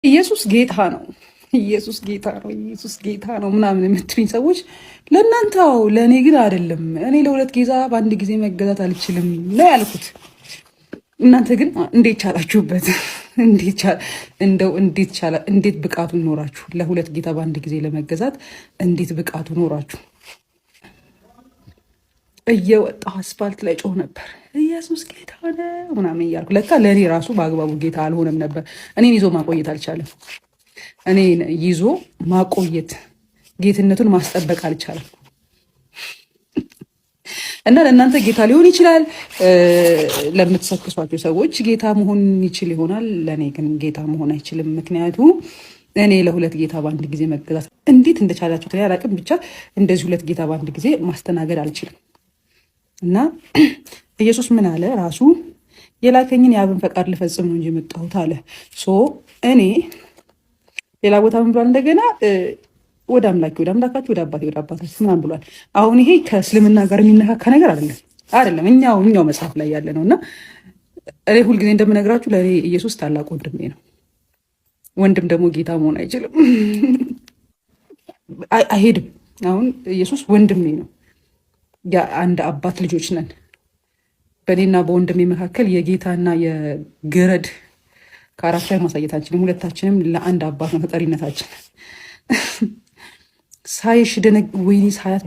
ኢየሱስ ጌታ ነው፣ ኢየሱስ ጌታ ነው፣ ኢየሱስ ጌታ ነው ምናምን የምትሉኝ ሰዎች ለእናንተው፣ ለእኔ ግን አይደለም። እኔ ለሁለት ጌታ በአንድ ጊዜ መገዛት አልችልም ነው ያልኩት። እናንተ ግን እንዴት ቻላችሁበት? እንዴት ብቃቱ ኖራችሁ? ለሁለት ጌታ በአንድ ጊዜ ለመገዛት እንዴት ብቃቱ ኖራችሁ? እየወጣሁ አስፋልት ላይ ጮህ ነበር፣ ኢየሱስ ጌታ ነው ምናምን እያልኩ። ለካ ለእኔ ራሱ በአግባቡ ጌታ አልሆነም ነበር። እኔን ይዞ ማቆየት አልቻለም። እኔን ይዞ ማቆየት ጌትነቱን ማስጠበቅ አልቻለም። እና ለእናንተ ጌታ ሊሆን ይችላል፣ ለምትሰክሷቸው ሰዎች ጌታ መሆን ይችል ይሆናል። ለእኔ ግን ጌታ መሆን አይችልም። ምክንያቱም እኔ ለሁለት ጌታ በአንድ ጊዜ መገዛት እንዴት እንደቻላችሁት አላውቅም። ብቻ እንደዚህ ሁለት ጌታ በአንድ ጊዜ ማስተናገድ አልችልም። እና ኢየሱስ ምን አለ? ራሱ የላከኝን የአብን ፈቃድ ልፈጽም ነው እንጂ የመጣሁት አለ። እኔ ሌላ ቦታ ምን ብሏል? እንደገና ወደ አምላካችሁ ወደ አባታችሁ ምናምን ብሏል። አሁን ይሄ ከእስልምና ጋር የሚነካካ ነገር አይደለም። እኛው መጽሐፍ ላይ ያለ ነው። እና እኔ ሁልጊዜ እንደምነግራችሁ ለእኔ ኢየሱስ ታላቅ ወንድሜ ነው። ወንድም ደግሞ ጌታ መሆን አይችልም፣ አይሄድም። አሁን ኢየሱስ ወንድሜ ነው። የአንድ አባት ልጆች ነን። በእኔና በወንድሜ መካከል የጌታና የገረድ ካራክተር ማሳየት አንችልም። ሁለታችንም ለአንድ አባት ነው ተጠሪነታችን። ሳይሽ ወይኔ ሳያት